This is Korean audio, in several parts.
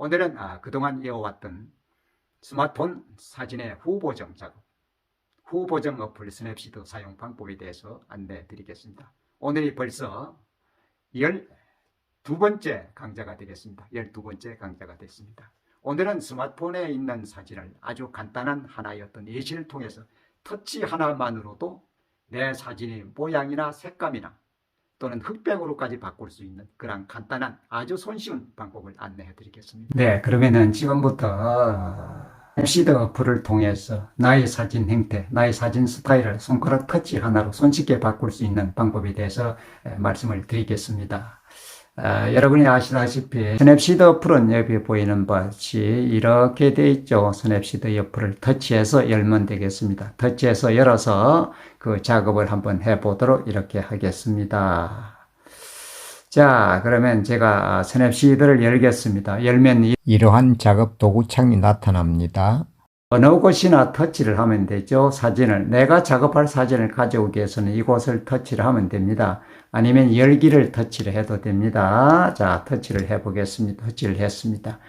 오늘은 그동안 이어왔던 스마트폰 사진의 후보정 작업, 후보정 어플 스냅시드 사용 방법에 대해서 안내해 드리겠습니다. 오늘이 벌써 12번째 강좌가 되겠습니다. 12번째 강좌가 됐습니다. 오늘은 스마트폰에 있는 사진을 아주 간단한 하나의 어떤 예시를 통해서 터치 하나만으로도 내 사진의 모양이나 색감이나 또는 흑백으로까지 바꿀 수 있는 그런 간단한 아주 손쉬운 방법을 안내해 드리겠습니다. 네, 그러면은 지금부터 스냅시드 어플을 통해서 나의 사진 형태, 나의 사진 스타일을 손가락 터치 하나로 손쉽게 바꿀 수 있는 방법에 대해서 말씀을 드리겠습니다. 여러분이 아시다시피 스냅시드 어플은 여기 보이는 바와 같이 이렇게 되어 있죠. 스냅시드 어플을 터치해서 열면 되겠습니다. 터치해서 열어서 그 작업을 한번 해보도록 이렇게 하겠습니다. 자, 그러면 제가 스냅시드를 열겠습니다. 열면 이러한 작업 도구창이 나타납니다. 어느 곳이나 터치를 하면 되죠. 사진을, 내가 작업할 사진을 가져오기 위해서는 이곳을 터치를 하면 됩니다. 아니면 열기를 터치를 해도 됩니다. 자, 터치를 해보겠습니다. 터치를 했습니다.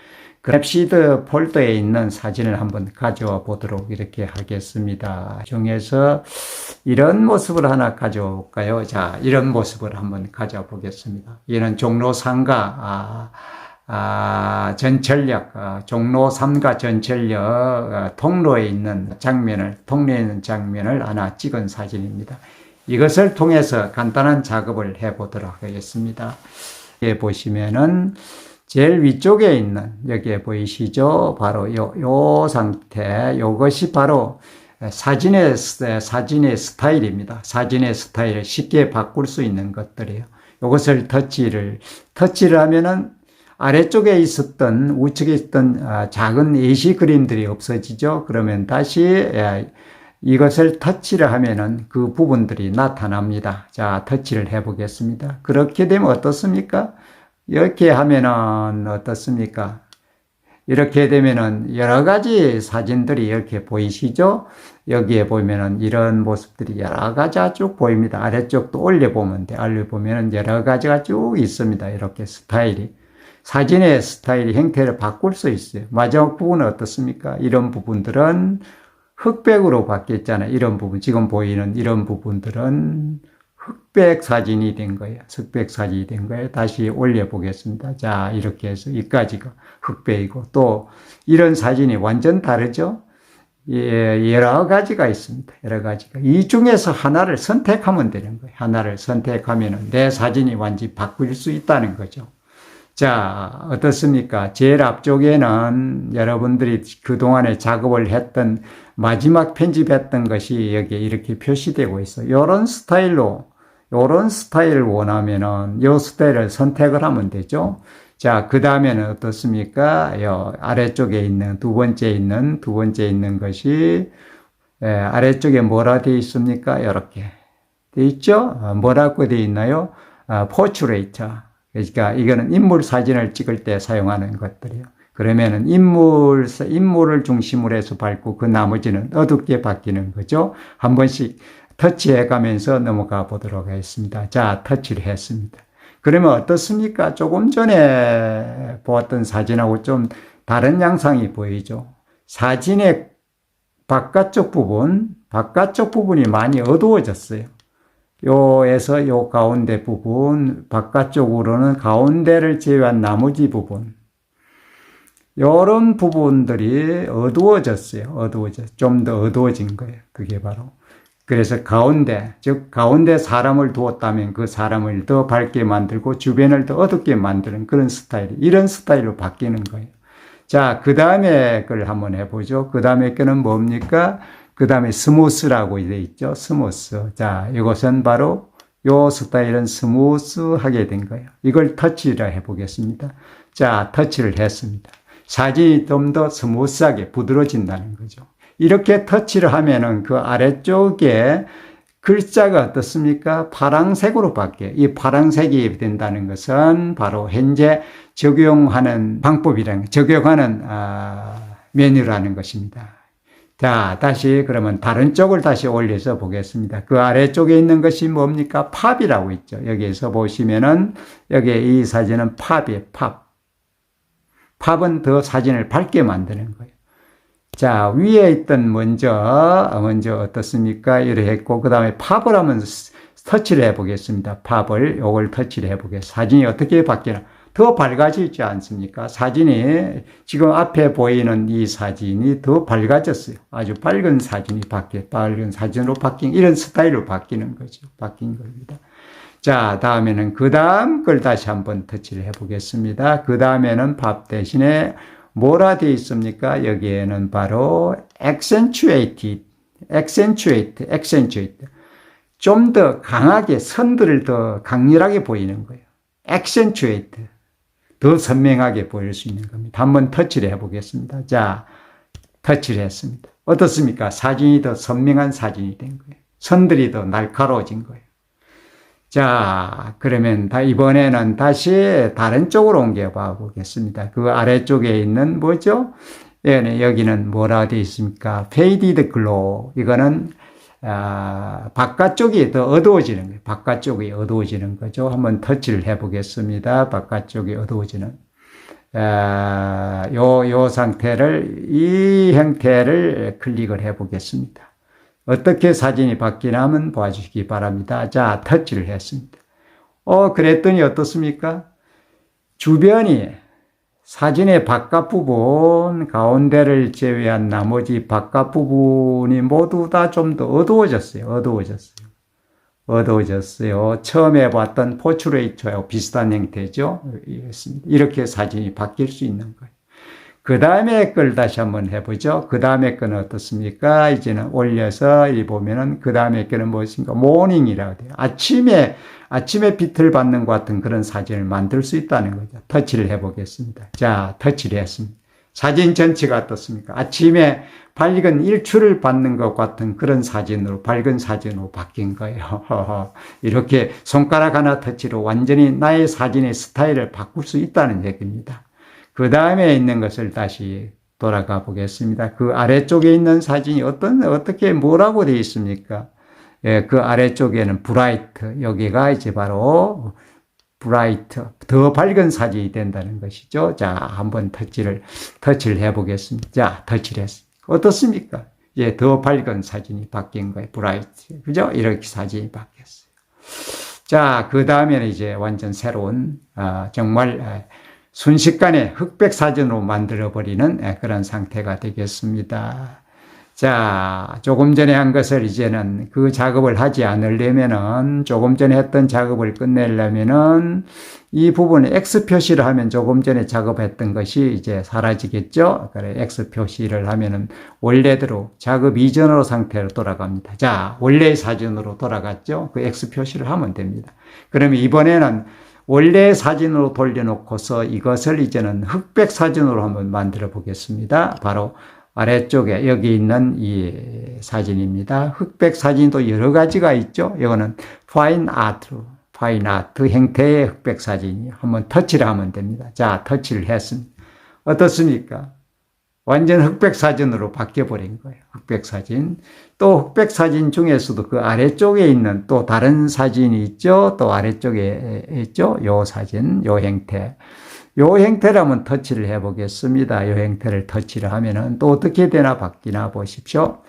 스냅시드 폴더에 있는 사진을 한번 가져와 보도록 이렇게 하겠습니다. 중에서 이런 모습을 하나 가져올까요? 자, 이런 모습을 한번 가져와 보겠습니다. 이는 종로 3가 전철역, 종로 3가 전철역 통로에 있는 장면을 하나 찍은 사진입니다. 이것을 통해서 간단한 작업을 해보도록 하겠습니다. 여기에 보시면은 제일 위쪽에 있는, 여기에 보이시죠? 바로 요 상태, 요것이 바로 사진의 스타일입니다. 사진의 스타일을 쉽게 바꿀 수 있는 것들이에요. 요것을 터치를 하면은 아래쪽에 있었던, 우측에 있던 작은 예시 그림들이 없어지죠. 그러면 다시 이것을 터치를 하면은 그 부분들이 나타납니다. 자, 터치를 해 보겠습니다. 그렇게 되면 어떻습니까? 이렇게 하면은 어떻습니까? 이렇게 되면은 여러 가지 사진들이 이렇게 보이시죠? 여기에 보면은 이런 모습들이 여러 가지가 쭉 보입니다. 아래쪽도 올려보면 돼. 올려보면은 여러 가지가 쭉 있습니다. 이렇게 스타일이. 사진의 스타일, 형태를 바꿀 수 있어요. 마지막 부분은 어떻습니까? 이런 부분들은 흑백으로 바뀌었잖아요. 이런 부분, 지금 보이는 이런 부분들은 흑백 사진이 된 거예요. 흑백 사진이 된 거예요. 다시 올려보겠습니다. 자, 이렇게 해서 여기까지가 흑백이고, 또 이런 사진이 완전 다르죠? 여러 가지가 있습니다. 여러 가지가. 이 중에서 하나를 선택하면 되는 거예요. 하나를 선택하면 내 사진이 완전히 바뀔 수 있다는 거죠. 자, 어떻습니까? 제일 앞쪽에는 여러분들이 그동안에 작업을 했던 마지막 편집했던 것이 여기에 이렇게 표시되고 있어요. 요런 스타일을 원하면은 요 스타일을 선택을 하면 되죠. 자, 그 다음에는 어떻습니까? 요 아래쪽에 있는 두 번째 있는 것이 아래쪽에 뭐라 되어 있습니까? 이렇게 되어 있죠? 뭐라고 되어 있나요? 포트레이터. 그러니까 이거는 인물 사진을 찍을 때 사용하는 것들이에요. 그러면은 인물을 중심으로 해서 밟고 그 나머지는 어둡게 바뀌는 거죠. 한 번씩 터치해 가면서 넘어가 보도록 하겠습니다. 자, 터치를 했습니다. 그러면 어떻습니까? 조금 전에 보았던 사진하고 좀 다른 양상이 보이죠. 사진의 바깥쪽 부분이 많이 어두워졌어요. 요에서 요 가운데 부분, 바깥쪽으로는 가운데를 제외한 나머지 부분. 요런 부분들이 어두워졌어요. 좀 더 어두워진 거예요. 그게 바로. 그래서 가운데 사람을 두었다면 그 사람을 더 밝게 만들고 주변을 더 어둡게 만드는 그런 이런 스타일로 바뀌는 거예요. 자, 그 다음에 걸 한번 해보죠. 그 다음에 거는 뭡니까? 그 다음에 스무스라고 되어 있죠. 스무스. 자, 이것은 바로 요 스타일은 스무스하게 된 거예요. 이걸 터치를 해보겠습니다. 자, 터치를 했습니다. 사진이 좀 더 스무스하게 부드러워진다는 거죠. 이렇게 터치를 하면은 그 아래쪽에 글자가 어떻습니까? 파란색으로 바뀌어요. 이 파란색이 된다는 것은 바로 현재 적용하는 메뉴라는 것입니다. 자, 다시 그러면 다른 쪽을 다시 올려서 보겠습니다. 그 아래쪽에 있는 것이 뭡니까? 팝이라고 있죠. 여기에서 보시면은 여기에 이 사진은 팝이에요. 팝은 더 사진을 밝게 만드는 거예요. 자, 위에 있던 먼저 어떻습니까? 이렇게 했고, 그 다음에 팝을 한번 터치를 해보겠습니다. 팝을, 요걸 터치를 해보겠습니다. 사진이 어떻게 바뀌나. 더 밝아지지 않습니까? 사진이, 지금 앞에 보이는 이 사진이 더 밝아졌어요. 아주 밝은 사진이 밝은 사진으로 이런 스타일로 바뀌는 거죠. 바뀐 겁니다. 자, 다음에는 그 다음 걸 다시 한번 터치를 해보겠습니다. 그 다음에는 팝 대신에 뭐라 되어 있습니까? 여기에는 바로 accentuate. 좀 더 강하게 선들을 더 강렬하게 보이는 거예요. accentuate. 더 선명하게 보일 수 있는 겁니다. 한번 터치를 해보겠습니다. 자, 터치를 했습니다. 어떻습니까? 사진이 더 선명한 사진이 된 거예요. 선들이 더 날카로워진 거예요. 자, 그러면 이번에는 다시 다른 쪽으로 옮겨봐 보겠습니다. 그 아래쪽에 있는 뭐죠? 여기는 뭐라 되어 있습니까? Faded glow. 이거는 바깥쪽이 더 어두워지는 거예요. 바깥쪽이 어두워지는 거죠. 한번 터치를 해보겠습니다. 바깥쪽이 어두워지는. 요 상태를, 이 형태를 클릭을 해보겠습니다. 어떻게 사진이 바뀌나 한번 봐주시기 바랍니다. 자, 터치를 했습니다. 그랬더니 어떻습니까? 주변이 사진의 바깥 부분, 가운데를 제외한 나머지 바깥 부분이 모두 다 좀 더 어두워졌어요. 처음에 봤던 포트레이트와 비슷한 형태죠. 이렇게 사진이 바뀔 수 있는 거예요. 그 다음에 걸 다시 한번 해보죠. 그 다음에 거는 어떻습니까? 이제는 올려서 이 보면은 그 다음에 거는 무엇인가? 모닝이라고 돼요. 아침에 빛을 받는 것 같은 그런 사진을 만들 수 있다는 거죠. 터치를 해보겠습니다. 자, 터치를 했습니다. 사진 전체가 어떻습니까? 아침에 밝은 일출을 받는 것 같은 그런 사진으로, 밝은 사진으로 바뀐 거예요. 이렇게 손가락 하나 터치로 완전히 나의 사진의 스타일을 바꿀 수 있다는 얘기입니다. 그 다음에 있는 것을 다시 돌아가 보겠습니다. 그 아래쪽에 있는 사진이 어떻게 뭐라고 되어 있습니까? 예, 그 아래쪽에는 브라이트, 여기가 이제 바로 브라이트, 더 밝은 사진이 된다는 것이죠. 자, 한번 터치를 해보겠습니다. 자, 터치를 했습니다. 어떻습니까? 이제 더 밝은 사진이 바뀐 거예요. 브라이트. 그죠? 이렇게 사진이 바뀌었어요. 자, 그 다음에는 이제 완전 새로운, 정말, 순식간에 흑백 사진으로 만들어버리는 그런 상태가 되겠습니다. 자, 조금 전에 한 것을 이제는 그 작업을 하지 않으려면은, 조금 전에 했던 작업을 끝내려면은, 이 부분에 X 표시를 하면 조금 전에 작업했던 것이 이제 사라지겠죠? 그래, X 표시를 하면은 원래대로 작업 이전으로 상태로 돌아갑니다. 자, 원래의 사진으로 돌아갔죠? 그 X 표시를 하면 됩니다. 그러면 이번에는 원래 사진으로 돌려놓고서 이것을 이제는 흑백 사진으로 한번 만들어 보겠습니다. 바로 아래쪽에 여기 있는 이 사진입니다. 흑백 사진도 여러 가지가 있죠. 이거는 파인 아트 형태의 흑백 사진이 한번 터치를 하면 됩니다. 자, 터치를 했습니다. 어떻습니까? 완전 흑백 사진으로 바뀌어버린 거예요. 흑백 사진. 또 흑백 사진 중에서도 그 아래쪽에 있는 또 다른 사진이 있죠. 또 아래쪽에 있죠. 요 사진, 요 형태. 요 형태를 한번 터치를 해보겠습니다. 요 형태를 터치를 하면은 또 어떻게 되나 바뀌나 보십시오.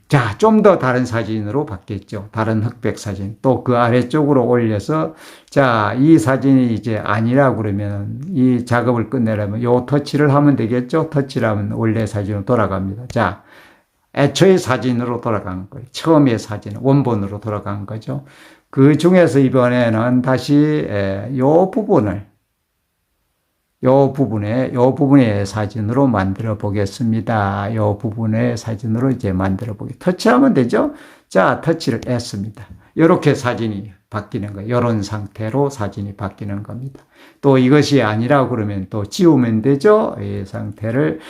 자, 좀 더 다른 사진으로 바뀌었죠. 다른 흑백 사진. 또 그 아래쪽으로 올려서, 자, 이 사진이 이제 아니라 그러면 이 작업을 끝내려면 요 터치를 하면 되겠죠. 터치를 하면 원래 사진으로 돌아갑니다. 자, 애초의 사진으로 돌아간 거예요. 처음의 사진, 원본으로 돌아간 거죠. 그 중에서 이번에는 다시 요 부분의 사진으로 만들어 보겠습니다. 요 부분의 사진으로 이제 만들어 터치하면 되죠? 자, 터치를 했습니다. 요렇게 사진이 바뀌는 거예요. 요런 상태로 사진이 바뀌는 겁니다. 또 이것이 아니라 그러면 또 지우면 되죠? 이 상태를,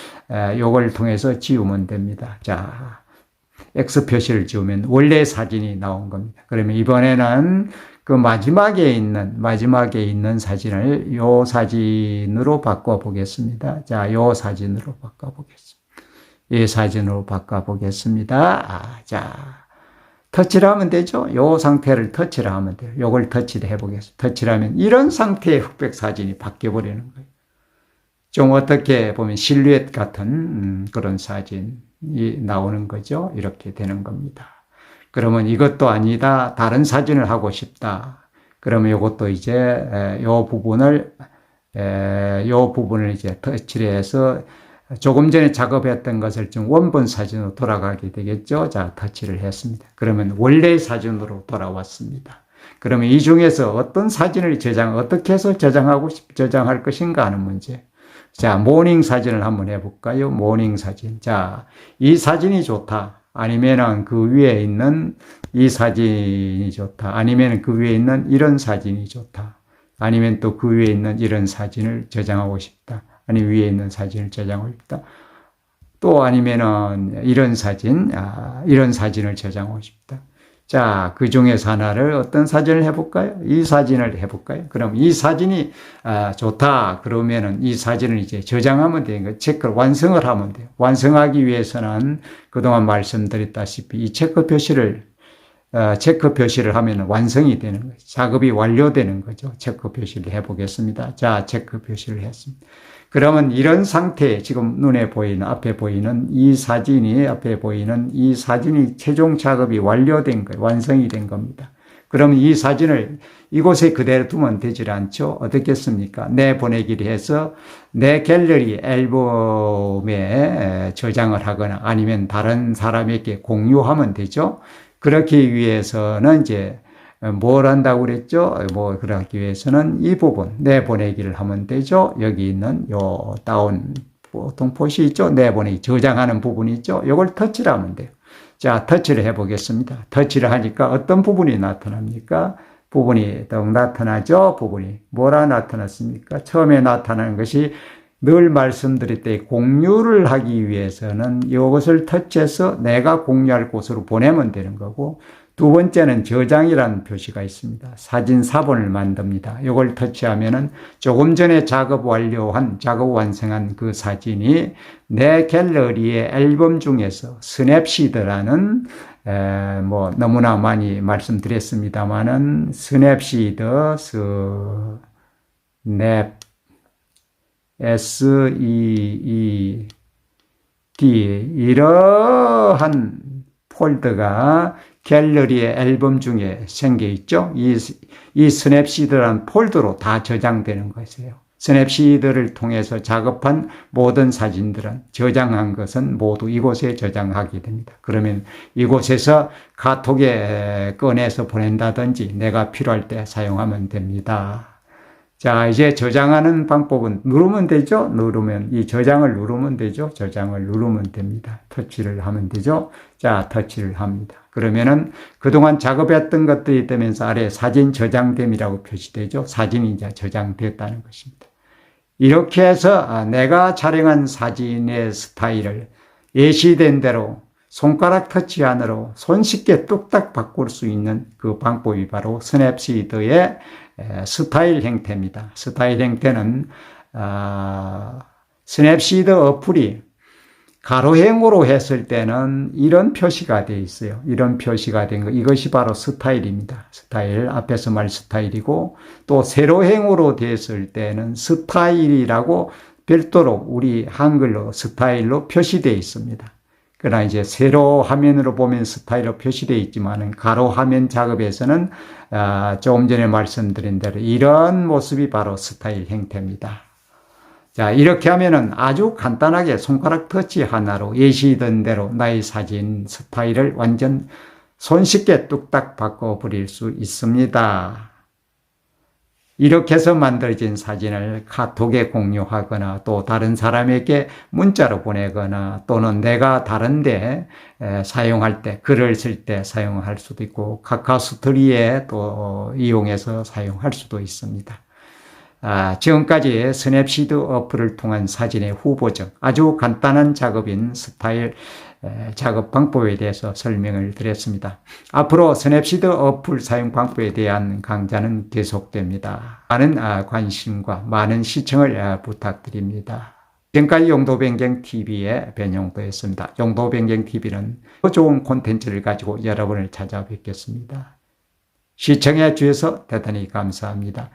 요걸 통해서 지우면 됩니다. 자, X 표시를 지우면 원래 사진이 나온 겁니다. 그러면 이번에는 그 마지막에 있는 사진을 요 사진으로 바꿔보겠습니다. 자, 요 사진으로 바꿔보겠습니다. 이 사진으로 바꿔보겠습니다. 자, 터치를 하면 되죠? 요 상태를 터치를 하면 돼요. 요걸 터치를 해보겠습니다. 터치를 하면 이런 상태의 흑백 사진이 바뀌어버리는 거예요. 좀 어떻게 보면 실루엣 같은 그런 사진이 나오는 거죠. 이렇게 되는 겁니다. 그러면 이것도 아니다. 다른 사진을 하고 싶다. 그러면 이것도 이제 요 부분을 이제 터치를 해서 조금 전에 작업했던 것을 좀 원본 사진으로 돌아가게 되겠죠. 자, 터치를 했습니다. 그러면 원래의 사진으로 돌아왔습니다. 그러면 이 중에서 어떤 사진을 어떻게 해서 저장할 것인가 하는 문제. 자, 모닝 사진을 한번 해볼까요? 모닝 사진. 자, 이 사진이 좋다. 아니면은 그 위에 있는 이 사진이 좋다. 아니면 그 위에 있는 이런 사진이 좋다. 아니면 또 그 위에 있는 이런 사진을 저장하고 싶다. 아니 위에 있는 사진을 저장하고 싶다. 또 아니면은 이런 사진을 저장하고 싶다. 자, 그 중에서 하나를 어떤 사진을 해볼까요? 이 사진을 해볼까요? 그럼 이 사진이 좋다. 그러면은 이 사진을 이제 저장하면 되는 거예요. 완성을 하면 돼요. 완성하기 위해서는 그동안 말씀드렸다시피 이 체크 표시를 하면 완성이 되는 거죠. 작업이 완료되는 거죠. 체크 표시를 해보겠습니다. 자, 체크 표시를 했습니다. 그러면 이런 상태에 지금 앞에 보이는 이 사진이 최종 작업이 완료된 거예요. 완성이 된 겁니다. 그러면 이 사진을 이곳에 그대로 두면 되질 않죠. 어떻겠습니까? 내보내기를 해서 내 갤러리 앨범에 저장을 하거나 아니면 다른 사람에게 공유하면 되죠. 그렇기 위해서는 이제 뭘 한다고 그랬죠? 그러기 위해서는 이 부분 내보내기를 하면 되죠. 여기 있는 요 보통 표시 있죠? 내보내기 저장하는 부분이 있죠? 이걸 터치를 하면 돼요. 자, 터치를 해보겠습니다. 터치를 하니까 어떤 부분이 나타납니까? 부분이 나타나죠? 부분이 뭐라 나타났습니까? 처음에 나타나는 것이 늘 말씀드릴 때 공유를 하기 위해서는 이것을 터치해서 내가 공유할 곳으로 보내면 되는 거고, 두 번째는 저장이라는 표시가 있습니다. 사진 사본을 만듭니다. 이걸 터치하면은 조금 전에 작업 완성한 그 사진이 내 갤러리의 앨범 중에서 스냅시드라는 너무나 많이 말씀드렸습니다만은 스냅시드 SEED 이러한 폴더가 갤러리의 앨범 중에 생겨 있죠. 이 스냅시드라는 폴더로 다 저장되는 것이에요. 스냅시드를 통해서 작업한 모든 사진들은 저장한 것은 모두 이곳에 저장하게 됩니다. 그러면 이곳에서 카톡에 꺼내서 보낸다든지 내가 필요할 때 사용하면 됩니다. 자, 이제 저장하는 방법은 누르면 되죠? 이 저장을 누르면 되죠? 저장을 누르면 됩니다. 터치를 하면 되죠? 자, 터치를 합니다. 그러면은 그동안 작업했던 것들이 되면서 아래 사진 저장됨이라고 표시되죠? 사진이 이제 저장됐다는 것입니다. 이렇게 해서 내가 촬영한 사진의 스타일을 예시된 대로 손가락 터치 안으로 손쉽게 뚝딱 바꿀 수 있는 그 방법이 바로 스냅시드의 스타일 형태입니다. 스타일 형태는 스냅시드 어플이 가로행으로 했을 때는 이런 표시가 되어 있어요. 이런 표시가 된 거, 이것이 바로 스타일입니다. 스타일, 앞에서 말 스타일이고, 또 세로행으로 됐을 때는 스타일이라고 별도로 우리 한글로 스타일로 표시되어 있습니다. 그러나 이제 세로 화면으로 보면 스타일로 표시되어 있지만은 가로 화면 작업에서는 조금 전에 말씀드린 대로 이런 모습이 바로 스타일 형태입니다. 자, 이렇게 하면은 아주 간단하게 손가락 터치 하나로 예시된 대로 나의 사진 스타일을 완전 손쉽게 뚝딱 바꿔버릴 수 있습니다. 이렇게 해서 만들어진 사진을 카톡에 공유하거나 또 다른 사람에게 문자로 보내거나 또는 내가 다른데 사용할 때, 글을 쓸 때 사용할 수도 있고 카카오스토리에 또 이용해서 사용할 수도 있습니다. 지금까지 스냅시드 어플을 통한 사진의 후보적 아주 간단한 작업인 스타일 작업 방법에 대해서 설명을 드렸습니다. 앞으로 스냅시드 어플 사용 방법에 대한 강좌는 계속됩니다. 많은 관심과 많은 시청을 부탁드립니다. 지금까지 용도변경TV의 변용도였습니다. 용도변경TV는 더 좋은 콘텐츠를 가지고 여러분을 찾아뵙겠습니다. 시청해 주셔서 대단히 감사합니다.